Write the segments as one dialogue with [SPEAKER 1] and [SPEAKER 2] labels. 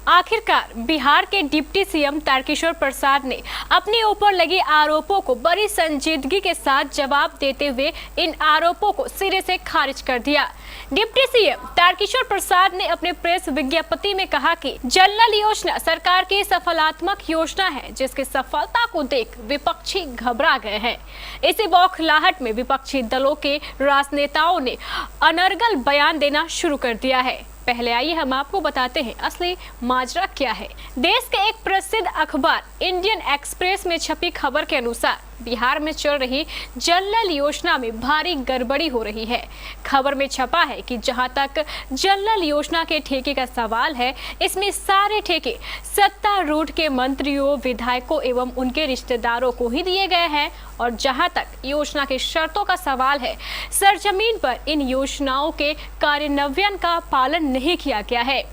[SPEAKER 1] आखिरकार बिहार के deputy CM Tarkishore Prasad ने अपने ऊपर लगे आरोपों को बड़ी संजीदगी के साथ जवाब देते हुए इन आरोपों को सिरे से खारिज कर दिया। डिप्टी सीएम तारकिशोर प्रसाद ने अपने प्रेस विज्ञप्ति में कहा कि जल नल योजना सरकार की सफलात्मक योजना है, जिसकी सफलता को देख विपक्षी घबरा गए हैं। इसी बौखलाहट में विपक्षी दलों के राजनेताओं ने अनर्गल बयान देना शुरू कर दिया है। पहले आइए हम आपको बताते हैं असली माजरा क्या है। देश के एक प्रसिद्ध अखबार इंडियन एक्सप्रेस में छपी खबर के अनुसार बिहार में चल रही जल नल योजना में भारी गड़बड़ी हो रही है। खबर में छपा है कि जहां तक जल नल योजना के ठेके का सवाल है, इसमें सारे ठेके सत्तारूढ़ के मंत्रियों, विधायकों एवं उनके रिश्तेदारों को ही दिए गए हैं। और जहां तक योजना की शर्तों का सवाल है, सरजमीन पर इन योजनाओं के कार्यान्वयन का पालन नहीं किया गया है।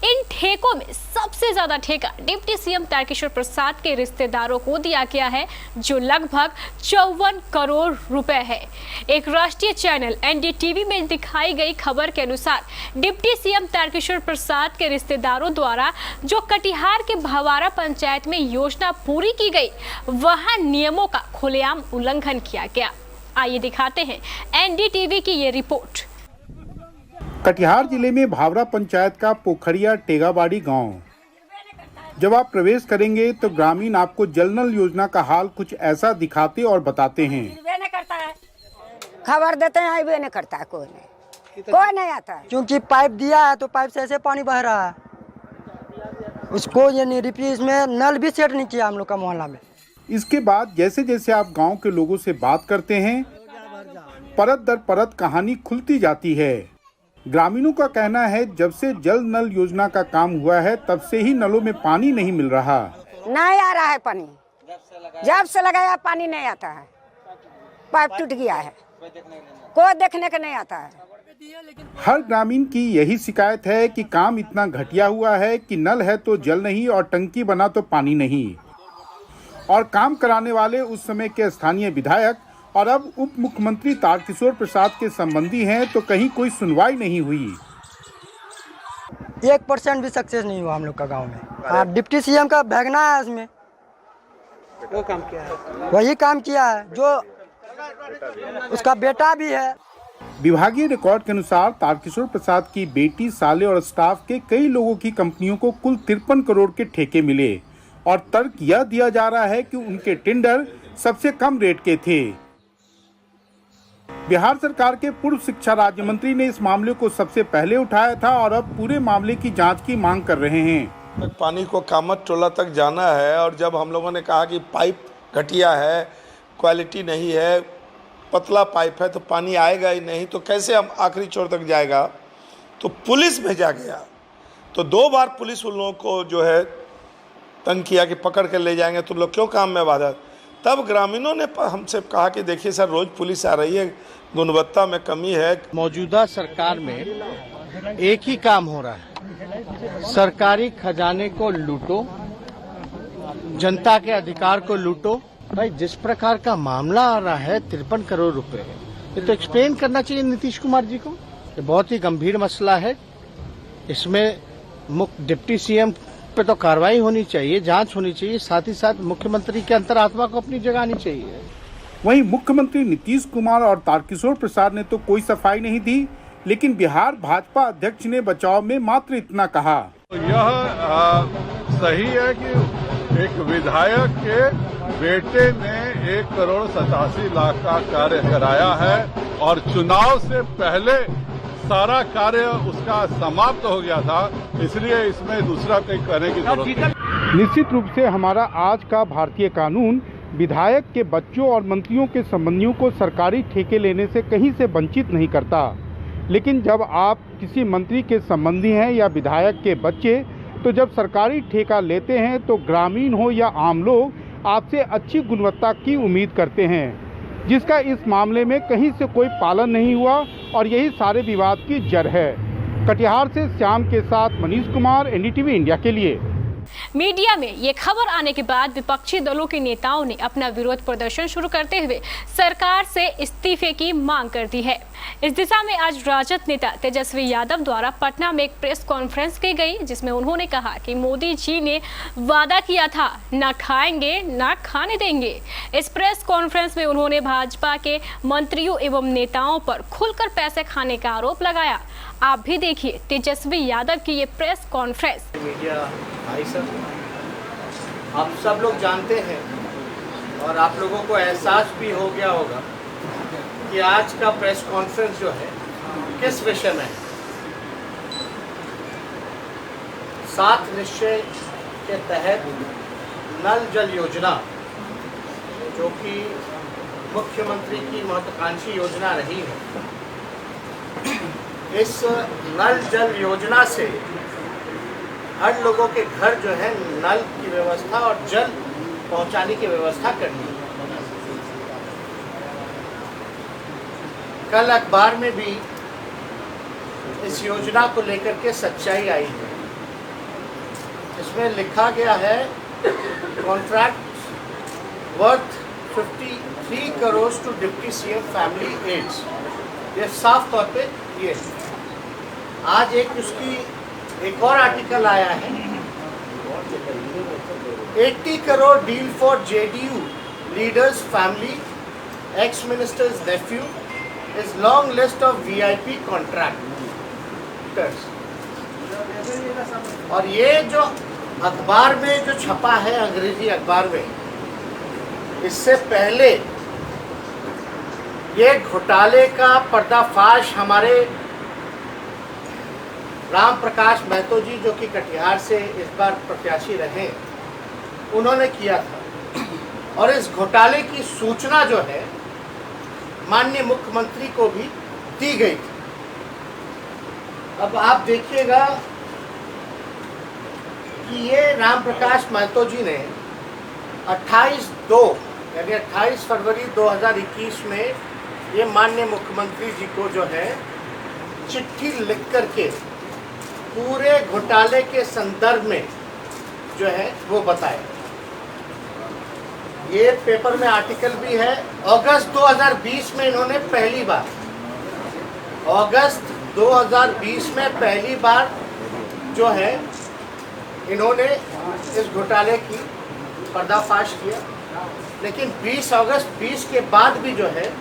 [SPEAKER 1] इन ठेकों में सबसे ज्यादा ठेका डिप्टी सीएम तारकिशोर प्रसाद के रिश्तेदारों को दिया गया है, जो लगभग 54 करोड़ रुपए है। एक राष्ट्रीय चैनल एनडीटीवी में दिखाई गई खबर के अनुसार डिप्टी सीएम तारकिशोर प्रसाद के रिश्तेदारों द्वारा जो कटिहार के भवारा पंचायत में योजना पूरी की गई, वहां नियमों का खुलेआम उल्लंघन किया गया। आइए दिखाते हैं एनडीटीवी की ये रिपोर्ट।
[SPEAKER 2] कटिहार जिले में भावरा पंचायत का पोखरिया टेगाबाड़ी गांव। जब आप प्रवेश करेंगे तो ग्रामीण आपको जल नल योजना का हाल कुछ ऐसा दिखाते और बताते हैं।
[SPEAKER 3] नहीं करता है, खबर देते हैं, भी नहीं करता है, कोई नहीं आता है।
[SPEAKER 4] क्योंकि पाइप दिया है तो पाइप से ऐसे पानी बह रहा है, उसको ये नहीं रिपीट, इसमें नल भी सेट नहीं किया हम लोग का मोहल्ला में।
[SPEAKER 2] इसके बाद जैसे जैसे आप गांव के लोगों से बात करते हैं, परत दर परत कहानी खुलती जाती है। ग्रामीणों का कहना है जब से जल नल योजना का काम हुआ है तब से ही नलों में पानी नहीं मिल रहा।
[SPEAKER 3] नहीं आ रहा है पानी, जब से लगाया पानी नहीं आता है, पाइप टूट गया है, कोई देखने का नहीं आता है।
[SPEAKER 2] हर ग्रामीण की यही शिकायत है कि काम इतना घटिया हुआ है कि नल है तो जल नहीं और टंकी बना तो पानी नहीं। और काम कराने वाले उस समय के स्थानीय विधायक और अब उप मुख्यमंत्री तारकिशोर प्रसाद के संबंधी हैं, तो कहीं कोई सुनवाई नहीं हुई।
[SPEAKER 4] 1% भी सक्सेस नहीं हुआ हम लोग का गांव में। हाँ, डिप्टी सीएम का भगना है, उसमें वो काम किया है, वही काम किया है जो उसका बेटा भी है।
[SPEAKER 2] विभागीय रिकॉर्ड के अनुसार तारकिशोर प्रसाद की बेटी, साले और स्टाफ के कई लोगों की कंपनियों को कुल 53 करोड़ के ठेके मिले और तर्क यह दिया जा रहा है कि उनके टेंडर सबसे कम रेट के थे। बिहार सरकार के पूर्व शिक्षा राज्य मंत्री ने इस मामले को सबसे पहले उठाया था और अब पूरे मामले की जांच की मांग कर रहे हैं।
[SPEAKER 5] पानी को कामत टोला तक जाना है और जब हम लोगों ने कहा कि पाइप घटिया है, क्वालिटी नहीं है, पतला पाइप है तो पानी आएगा ही नहीं, तो कैसे हम आखिरी छोर तक जाएगा, तो पुलिस भेजा गया। तो 2 बार पुलिस उन लोगों को जो है तंग किया कि पकड़ कर ले जाएंगे, तो लोग क्यों काम में बाधा। तब ग्रामीणों ने हमसे कहा कि देखिए सर, रोज पुलिस आ रही है, गुणवत्ता में कमी है।
[SPEAKER 6] मौजूदा सरकार में एक ही काम हो रहा है, सरकारी खजाने को लूटो, जनता के अधिकार को लूटो। भाई, जिस प्रकार का मामला आ रहा है 53 करोड़ रुपए, ये तो एक्सप्लेन करना चाहिए नीतीश कुमार जी को। ये बहुत ही गंभीर मसला है, इसमें डिप्टी सीएम पे तो कार्रवाई होनी चाहिए, जांच होनी चाहिए, साथ ही साथ मुख्यमंत्री के अंतरात्मा को अपनी जगह आनी चाहिए।
[SPEAKER 2] वहीं मुख्यमंत्री नीतीश कुमार और तारकिशोर प्रसाद ने तो कोई सफाई नहीं दी, लेकिन बिहार भाजपा अध्यक्ष ने बचाव में मात्र इतना कहा।
[SPEAKER 7] यह सही है कि एक विधायक के बेटे ने 1 करोड़ 87 लाख का कार्य कराया है और चुनाव से पहले सारा कार्य उसका समाप्त हो गया था, इसलिए इसमें दूसरा कहीं करने की जरूरत नहीं।
[SPEAKER 2] निश्चित रूप से हमारा आज का भारतीय कानून विधायक के बच्चों और मंत्रियों के संबंधियों को सरकारी ठेके लेने से कहीं से वंचित नहीं करता, लेकिन जब आप किसी मंत्री के संबंधी हैं या विधायक के बच्चे, तो जब सरकारी ठेका लेते हैं तो ग्रामीण हो या आम लोग आपसे अच्छी गुणवत्ता की उम्मीद करते हैं, जिसका इस मामले में कहीं से कोई पालन नहीं हुआ और यही सारे विवाद की जड़ है। कटिहार से श्याम के साथ मनीष कुमार, एनडीटीवी इंडिया के लिए।
[SPEAKER 1] मीडिया में ये खबर आने के बाद विपक्षी दलों के नेताओं ने अपना विरोध प्रदर्शन शुरू करते हुए सरकार से इस्तीफे की मांग कर दी है। इस दिशा में आज राजद नेता तेजस्वी यादव द्वारा पटना में एक प्रेस कॉन्फ्रेंस की गई, जिसमें उन्होंने कहा कि मोदी जी ने वादा किया था न खाएंगे न खाने देंगे। इस प्रेस कॉन्फ्रेंस में उन्होंने भाजपा के मंत्रियों एवं नेताओं पर खुलकर पैसे खाने का आरोप लगाया। आप भी देखिए तेजस्वी यादव की ये प्रेस कॉन्फ्रेंस।
[SPEAKER 6] मीडिया भाई सब, आप सब लोग जानते हैं और आप लोगों को एहसास भी हो गया होगा कि आज का प्रेस कॉन्फ्रेंस जो है किस विषय में है। 7 निश्चय के तहत नल जल योजना, जो कि मुख्यमंत्री की महत्वाकांक्षी योजना रही है, इस नल जल योजना से हर लोगों के घर जो है नल की व्यवस्था और जल पहुंचाने की व्यवस्था करनी है। कल अखबार में भी इस योजना को लेकर के सच्चाई आई है। इसमें लिखा गया है contract worth 53 crore to deputy CM family aids. ये साफ तौर पे ये आज एक और आर्टिकल आया है, 80 crore deal for JDU leaders family, ex ministers nephew is long list of VIP contractors. और ये जो अखबार में जो छपा है, अंग्रेजी अखबार में, इससे पहले ये घोटाले का पर्दाफाश हमारे राम प्रकाश महतो जी, जो कि कटिहार से इस बार प्रत्याशी रहे, उन्होंने किया था। और इस घोटाले की सूचना जो है माननीय मुख्यमंत्री को भी दी गई थी। अब आप देखिएगा कि ये राम प्रकाश महतो जी ने 28 फरवरी 2021 में ये माननीय मुख्यमंत्री जी को जो है चिट्ठी लिख करके पूरे घोटाले के संदर्भ में जो है वो बताया। ये पेपर में आर्टिकल भी है। अगस्त 2020 में इन्होंने पहली बार, अगस्त 2020 में पहली बार जो है इन्होंने इस घोटाले की पर्दाफाश किया, लेकिन 20 अगस्त 20 के बाद भी जो है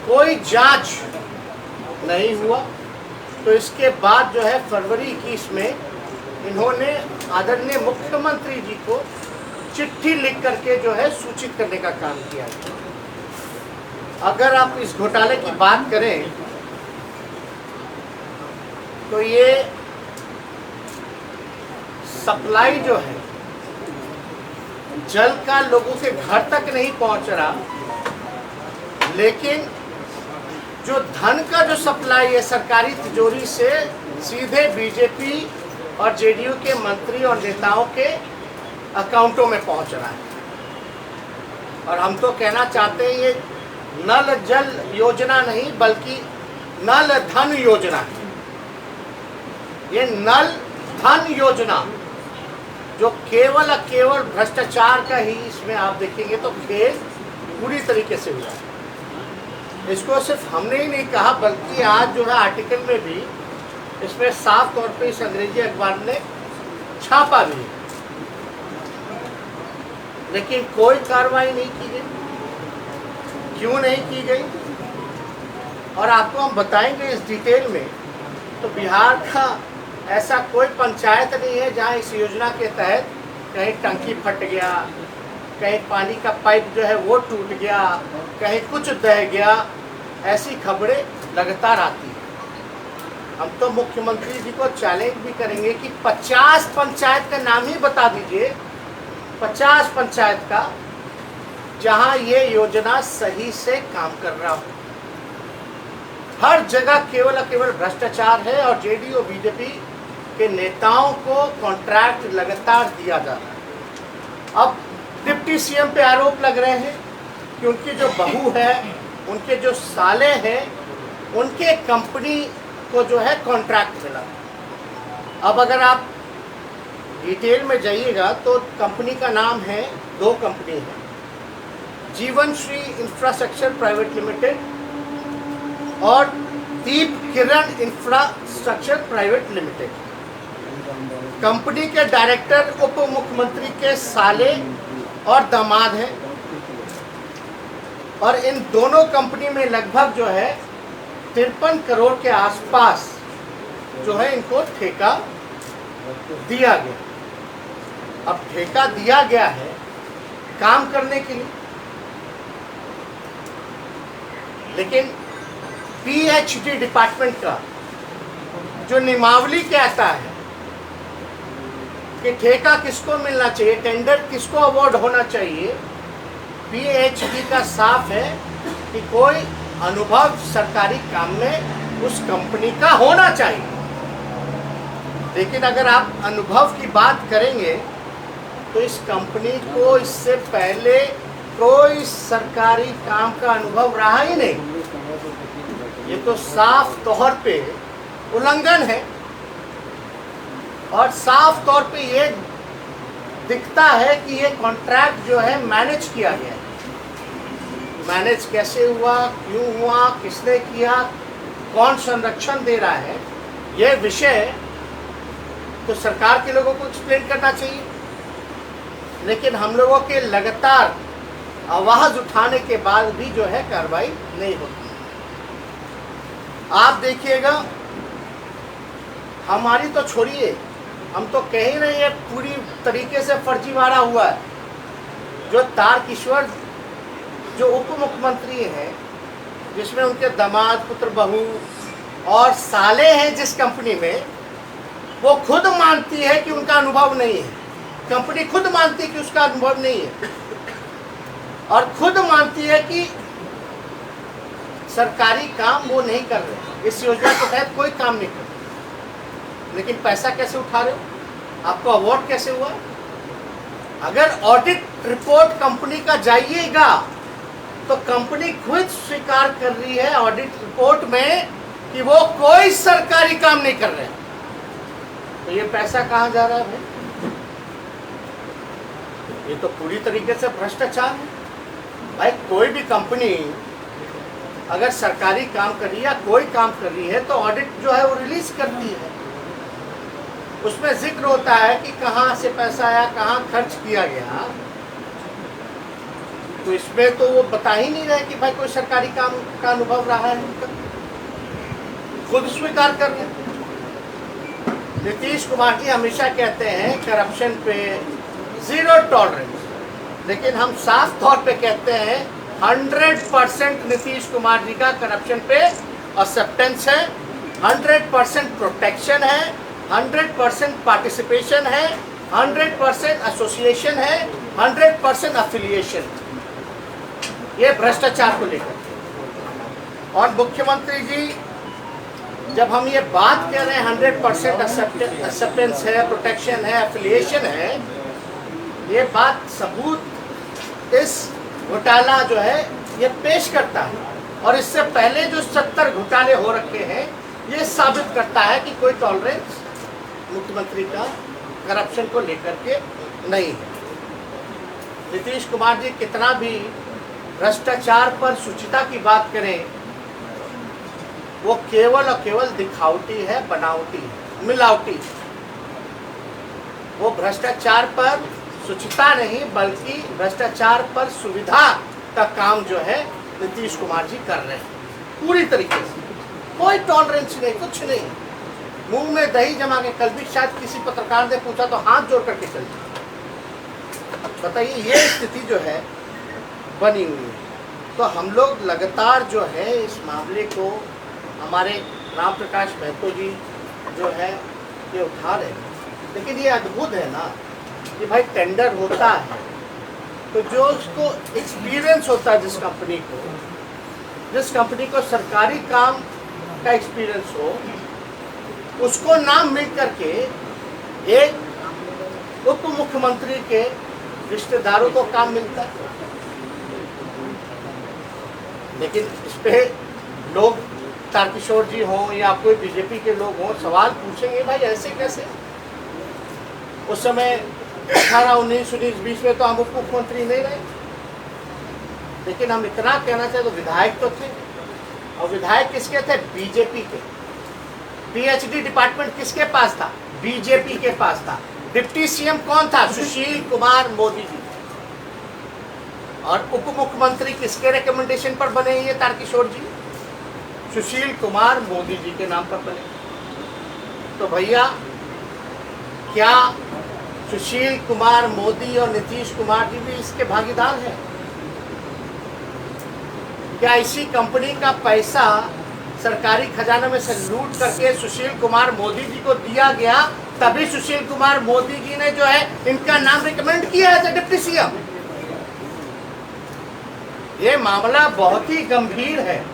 [SPEAKER 6] कोई जांच नहीं हुआ। तो इसके बाद जो है फरवरी 21 में इन्होंने आदरणीय मुख्यमंत्री जी को चिट्ठी लिख करके जो है सूचित करने का काम किया। अगर आप इस घोटाले की बात करें तो ये सप्लाई जो है जल का लोगों के घर तक नहीं पहुंच रहा, लेकिन जो धन का जो सप्लाई है सरकारी तिजोरी से सीधे बीजेपी और जेडीयू के मंत्री और नेताओं के अकाउंटों में पहुंच रहा है। और हम तो कहना चाहते हैं ये नल जल योजना नहीं बल्कि नल धन योजना है। ये नल धन योजना जो केवल भ्रष्टाचार का ही, इसमें आप देखेंगे तो खेल पूरी तरीके से हुआ है। इसको सिर्फ हमने ही नहीं कहा बल्कि आज जो है आर्टिकल में भी इसमें साफ तौर पे इस अंग्रेजी अखबार ने छापा भी, लेकिन कोई कार्रवाई नहीं की गई। क्यों नहीं की गई और आपको हम बताएंगे इस डिटेल में। तो बिहार का ऐसा कोई पंचायत नहीं है जहां इस योजना के तहत कहीं टंकी फट गया, कहीं पानी का पाइप जो है वो टूट गया, कहीं कुछ दह गया। ऐसी खबरें लगातार आती हैं। हम तो मुख्यमंत्री जी को चैलेंज भी करेंगे कि 50 पंचायत का नाम ही बता दीजिए, 50 पंचायत का जहां ये योजना सही से काम कर रहा हो। हर जगह केवल भ्रष्टाचार है और जेडीयू बीजेपी के नेताओं को कॉन्ट्रैक्ट लगातार दिया जा रहा है। अब डिप्टी सीएम पे आरोप लग रहे हैं कि उनकी जो बहू है, उनके जो साले हैं, उनके कंपनी को जो है कॉन्ट्रैक्ट मिला। अब अगर आप डिटेल में जाइएगा तो कंपनी का नाम है, 2 कंपनी है, जीवन श्री इंफ्रास्ट्रक्चर प्राइवेट लिमिटेड और दीप किरण इंफ्रास्ट्रक्चर प्राइवेट लिमिटेड। कंपनी के डायरेक्टर उप मुख्यमंत्री के साले और दामाद हैं और इन दोनों कंपनी में लगभग जो है 53 करोड़ के आसपास जो है इनको ठेका दिया गया। अब ठेका दिया गया है काम करने के लिए, लेकिन पीएचडी डिपार्टमेंट का जो नियमावली कहता है कि ठेका किसको मिलना चाहिए, टेंडर किसको अवार्ड होना चाहिए, पीएचडी का साफ है कि कोई अनुभव सरकारी काम में उस कंपनी का होना चाहिए। लेकिन अगर आप अनुभव की बात करेंगे तो इस कंपनी को इससे पहले कोई सरकारी काम का अनुभव रहा ही नहीं। ये तो साफ तौर पे उल्लंघन है और साफ तौर पे ये दिखता है कि ये कॉन्ट्रैक्ट जो है मैनेज किया गया है। मैनेज कैसे हुआ, क्यों हुआ, किसने किया, कौन संरक्षण दे रहा है, ये विषय तो सरकार के लोगों को एक्सप्लेन करना चाहिए। लेकिन हम लोगों के लगातार आवाज उठाने के बाद भी जो है कार्रवाई नहीं होती। आप देखिएगा, हमारी तो छोड़िए, हम तो कह ही रहे हैं पूरी तरीके से फर्जीवाड़ा हुआ है। जो तारकिशोर जो उप मुख्यमंत्री हैं, जिसमें उनके दामाद, पुत्र, बहू और साले हैं जिस कंपनी में, वो खुद मानती है कि उनका अनुभव नहीं है। कंपनी खुद मानती है कि उसका अनुभव नहीं है और खुद मानती है कि सरकारी काम वो नहीं कर रहे, इस योजना के तहत कोई काम नहीं कर रहे। लेकिन पैसा कैसे उठा रहे हो, आपको अवार्ड कैसे हुआ? अगर ऑडिट रिपोर्ट कंपनी का जाइएगा तो कंपनी खुद स्वीकार कर रही है ऑडिट रिपोर्ट में कि वो कोई सरकारी काम नहीं कर रहे। तो ये पैसा कहाँ जा रहा है भाई? ये तो पूरी तरीके से भ्रष्टाचार है भाई। कोई भी कंपनी अगर सरकारी काम कर रही है या कोई काम कर रही है तो ऑडिट जो है वो रिलीज करती है। उसमें जिक्र होता है कि कहाँ से पैसा आया, कहाँ खर्च किया गया। तो इसमें तो वो बता ही नहीं रहे कि भाई कोई सरकारी काम का अनुभव रहा है। खुद स्वीकार कर रहे। नीतीश कुमार जी हमेशा कहते हैं करप्शन पे 0 टॉलरेंस, लेकिन हम साफ तौर पे कहते हैं 100% नीतीश कुमार जी का करप्शन पे एक्सेप्टेंस है, 100% प्रोटेक्शन है, 100% पार्टिसिपेशन है, 100% एसोसिएशन है, 100% अफिलिएशन। ये भ्रष्टाचार को लेकर। और मुख्यमंत्री जी जब हम ये बात कर रहे हैं 100% एक्सेप्टेंस है, प्रोटेक्शन है, एफिलिएशन है, ये बात सबूत इस घोटाला जो है ये पेश करता है। और इससे पहले जो 70 घोटाले हो रखे हैं ये साबित करता है कि कोई टॉलरेंस मुख्यमंत्री का करप्शन को लेकर के नहीं है। नीतीश कुमार जी कितना भी भ्रष्टाचार पर शुचिता की बात करें, वो केवल और केवल दिखावटी है, बनावटी है, मिलावटी। वो भ्रष्टाचार पर शुचिता नहीं बल्कि भ्रष्टाचार पर सुविधा का काम जो है नीतीश कुमार जी कर रहे हैं पूरी तरीके से। कोई टॉलरेंस नहीं, कुछ नहीं, मुंह में दही जमा के। कल भी शायद किसी पत्रकार ने पूछा तो हाथ जोड़ करके चल। बताइए, ये स्थिति जो है बनी हुई है। तो हम लोग लगातार जो है इस मामले को, हमारे राम प्रकाश महतो जी जो है ये उठा रहे हैं। लेकिन ये अद्भुत है ना कि भाई टेंडर होता है तो जो उसको एक्सपीरियंस होता है, जिस कंपनी को सरकारी काम का एक्सपीरियंस हो, उसको नाम मिल करके एक उप मुख्यमंत्री के रिश्तेदारों को काम मिलता है। लेकिन इस पे लोग, तारकिशोर जी हों या कोई बीजेपी के लोग हों, सवाल पूछेंगे भाई ऐसे कैसे? उस समय 18, 19, 20 में तो हम उप मुख्यमंत्री नहीं रहे, लेकिन हम इतना कहना चाहते तो विधायक तो थे, और विधायक किसके थे? बीजेपी के। पीएचडी डिपार्टमेंट किसके पास था? बीजेपी के पास था। डिप्टी सीएम कौन था? सुशील कुमार मोदी जी। और उप मुख्यमंत्री किसके रिकमेंडेशन पर बने ये तारकिशोर जी? सुशील कुमार मोदी जी के नाम पर बने। तो भैया, क्या सुशील कुमार मोदी और नीतीश कुमार जी भी इसके भागीदार हैं? क्या इसी कंपनी का पैसा सरकारी खजाना में से लूट करके सुशील कुमार मोदी जी को दिया गया, तभी सुशील कुमार मोदी जी ने जो है इनका नाम रिकमेंड किया है डिप्टी सीएम? ये मामला बहुत ही गंभीर है,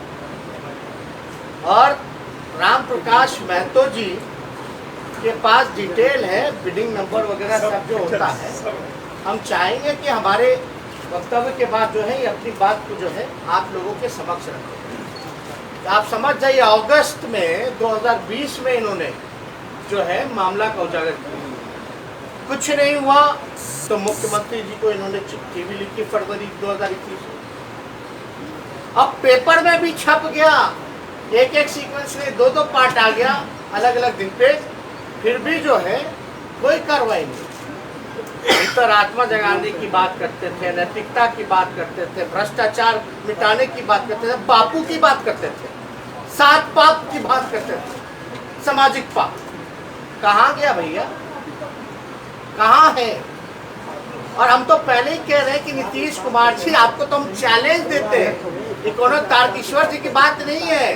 [SPEAKER 6] और राम प्रकाश महतो जी के पास डिटेल है, बिडिंग नंबर वगैरह सब जो होता है। हम चाहेंगे कि हमारे वक्तव्य के बाद जो है ये अपनी बात को जो है आप लोगों के समक्ष रखें। आप समझ जाइए, अगस्त में 2020 में इन्होंने जो है मामला का उजागर किया, कुछ नहीं हुआ तो मुख्यमंत्री जी को इन्होंने चिट्ठी भी लिखी फरवरी 2021 में। अब पेपर में भी छप गया, एक एक सीक्वेंस में 2-2 पार्ट आ गया अलग अलग दिन पे, फिर भी जो है कोई कार्रवाई नहीं। अंतरात्मा जगाने की बात करते थे, नैतिकता की बात करते थे, भ्रष्टाचार मिटाने की बात करते थे, बापू की बात करते थे, 7 पाप की बात करते थे, सामाजिक पाप। कहाँ गया भैया? कहाँ है? और हम तो पहले ही कह रहे हैं कि नीतीश कुमार जी, आपको तो हम चैलेंज देते हैं, ये कोनो तारकिशोर जी की बात नहीं है,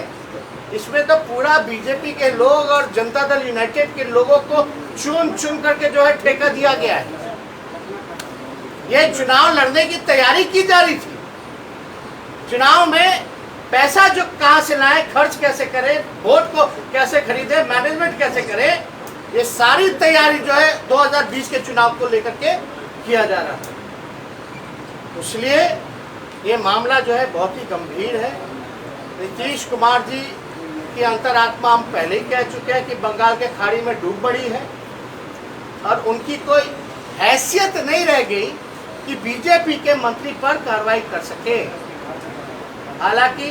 [SPEAKER 6] इसमें तो पूरा बीजेपी के लोग और जनता दल यूनाइटेड के लोगों को चुन चुन करके जो है ठेका दिया गया है। ये चुनाव लड़ने की तैयारी की जा रही थी, चुनाव में पैसा जो कहां से लाए, खर्च कैसे करें, वोट को कैसे खरीदे, मैनेजमेंट कैसे करें, ये सारी तैयारी जो है 2020 के चुनाव को लेकर के किया जा रहा था। इसलिए ये मामला जो है बहुत ही गंभीर है। नीतीश कुमार जी की अंतरात्मा हम पहले ही कह चुके हैं कि बंगाल के खाड़ी में डूब पड़ी है, और उनकी कोई हैसियत नहीं रह गई कि बीजेपी के मंत्री पर कार्रवाई कर सके। हालांकि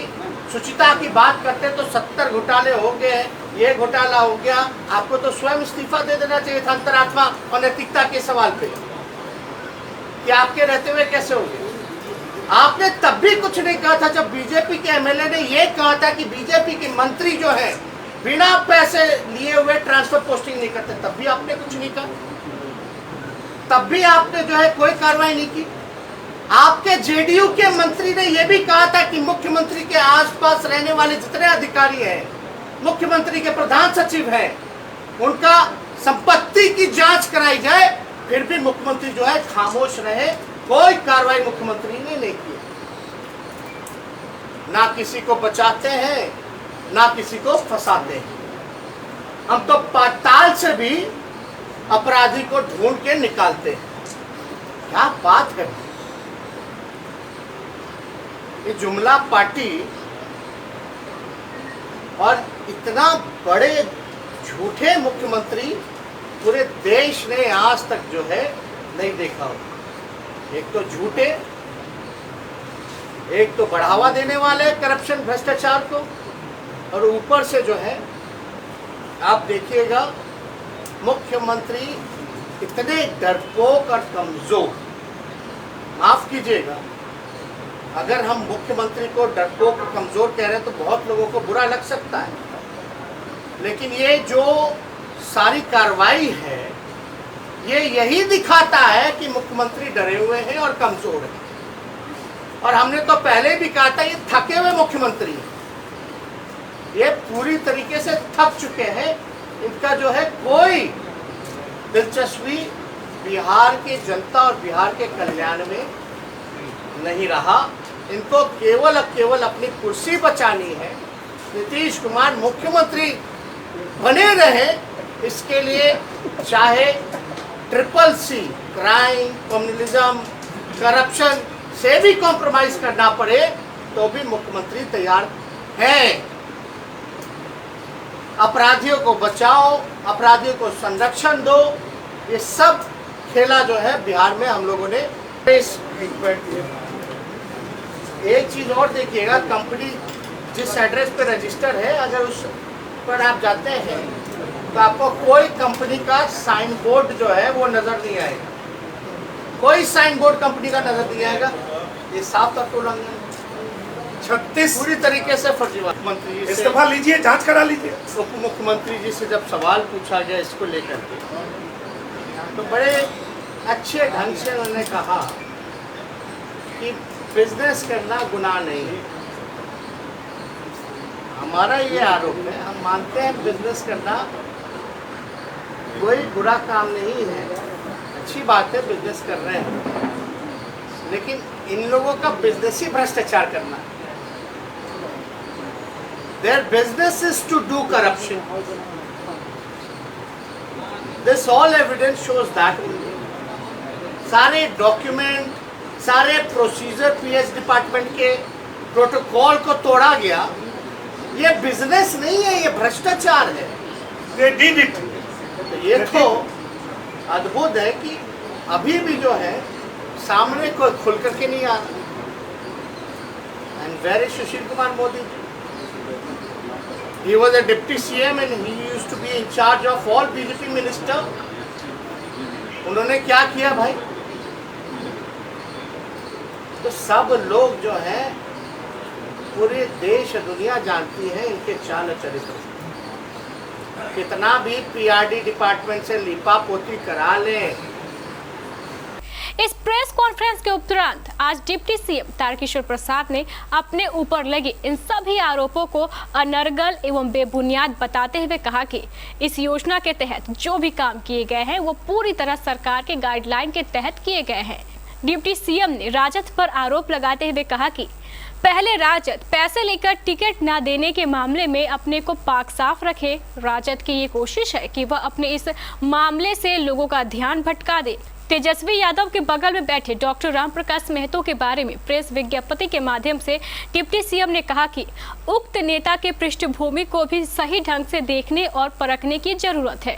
[SPEAKER 6] सुचिता की बात करते तो 70 घोटाले हो गए, ये घोटाला हो गया, आपको तो स्वयं इस्तीफा दे देना चाहिए था अंतरात्मा और नैतिकता के सवाल पे, कि आपके रहते हुए कैसे हो गए। आपने तब भी कुछ नहीं कहा था जब बीजेपी के एमएलए ने ये कहा था कि बीजेपी के मंत्री जो है बिना पैसे लिए हुए ट्रांसफर पोस्टिंग नहीं करते, तब भी आपने कुछ नहीं कहा, तब भी आपने जो है कोई कार्रवाई नहीं की। आपके जेडीयू के मंत्री ने यह भी कहा था कि मुख्यमंत्री के आसपास रहने वाले जितने अधिकारी हैं, मुख्यमंत्री के प्रधान सचिव हैं, उनका संपत्ति की जांच कराई जाए, फिर भी मुख्यमंत्री जो है खामोश रहे, कोई कार्रवाई मुख्यमंत्री ने नहीं की। ना किसी को बचाते हैं, ना किसी को फंसाते हैं। हम तो पाताल से भी अपराधी को ढूंढ के निकालते हैं। क्या बात है! ये जुमला पार्टी और इतना बड़े झूठे मुख्यमंत्री पूरे देश ने आज तक जो है नहीं देखा हो। एक तो झूठे, एक तो बढ़ावा देने वाले करप्शन भ्रष्टाचार को, और ऊपर से जो है आप देखिएगा मुख्यमंत्री इतने डरपोक और कमजोर। माफ कीजिएगा, अगर हम मुख्यमंत्री को डरपोक और कमजोर कह रहे हैं तो बहुत लोगों को बुरा लग सकता है, लेकिन ये जो सारी कार्रवाई है ये यही दिखाता है कि मुख्यमंत्री डरे हुए हैं और कमजोर हैं। और हमने तो पहले भी कहा था ये थके हुए मुख्यमंत्री हैं, ये पूरी तरीके से थक चुके हैं। इनका जो है कोई दिलचस्पी बिहार की जनता और बिहार के कल्याण में नहीं रहा। इनको केवल और केवल अपनी कुर्सी बचानी है, नीतीश कुमार मुख्यमंत्री बने रहे, इसके लिए चाहे CCC क्राइम, कम्युनिज्म, करप्शन से भी कॉम्प्रोमाइज करना पड़े तो भी मुख्यमंत्री तैयार है। अपराधियों को बचाओ, अपराधियों को संरक्षण दो, ये सब खेला जो है बिहार में हम लोगों ने। एक चीज़ और देखिएगा, कंपनी जिस एड्रेस पे रजिस्टर है, अगर उस पर आप जाते हैं तो आपको कोई कंपनी का साइन बोर्ड जो है वो नज़र नहीं आएगा, कोई साइन बोर्ड कंपनी का नज़र नहीं आएगा। ये साफ तौर पर उल्लंघन 36 पूरी तरीके से फर्जीवाड़ा। मंत्री जी
[SPEAKER 5] इस्तीफा लीजिए, जांच करा लीजिए।
[SPEAKER 6] उप मुख्यमंत्री जी से जब सवाल पूछा गया इसको लेकर के, तो बड़े अच्छे ढंग से उन्होंने कहा कि बिजनेस करना गुनाह नहीं है। हमारा ये आरोप है, हम मानते हैं बिजनेस करना कोई बुरा काम नहीं है, अच्छी बात है, बिजनेस कर रहे हैं, लेकिन इन लोगों का बिजनेस ही भ्रष्टाचार करना है। Their business is to do corruption. This all evidence shows that. सारे डॉक्यूमेंट, सारे प्रोसीजर पीएच डिपार्टमेंट के प्रोटोकॉल को तोड़ा गया। ये बिजनेस नहीं है, ये भ्रष्टाचार है। They did it. तो ये तो अद्भुत है कि अभी भी जो है सामने कोई खुल करके नहीं आ रहा। And where is Sushil Kumar Modi? He was a deputy CM and he used to be in charge of all BJP minister. उन्होंने क्या किया भाई? तो सब लोग जो हैं पूरे देश दुनिया जानती है इनके चाल चरित्र। कितना भी पीआरडी डिपार्टमेंट से लिपापोती करा लें।
[SPEAKER 1] इस प्रेस कॉन्फ्रेंस के उपरांत आज डिप्टी सीएम तारकिशोर प्रसाद ने अपने ऊपर लगे इन सभी आरोपों को अनर्गल एवं बेबुनियाद बताते हुए कहा कि इस योजना के तहत जो भी काम किए गए हैं वो पूरी तरह सरकार के गाइडलाइन के तहत किए गए हैं। डिप्टी सीएम ने राजद पर आरोप लगाते हुए कहा कि पहले राजद पैसे लेकर टिकट न देने के मामले में अपने को पाक साफ रखे। राजद की ये कोशिश है कि वह अपने इस मामले से लोगों का ध्यान भटका दे। तेजस्वी यादव के बगल में बैठे डॉक्टर रामप्रकाश महतो के बारे में प्रेस विज्ञप्ति के माध्यम से डिप्टी सीएम ने कहा कि उक्त नेता के पृष्ठभूमि को भी सही ढंग से देखने और परखने की जरूरत है।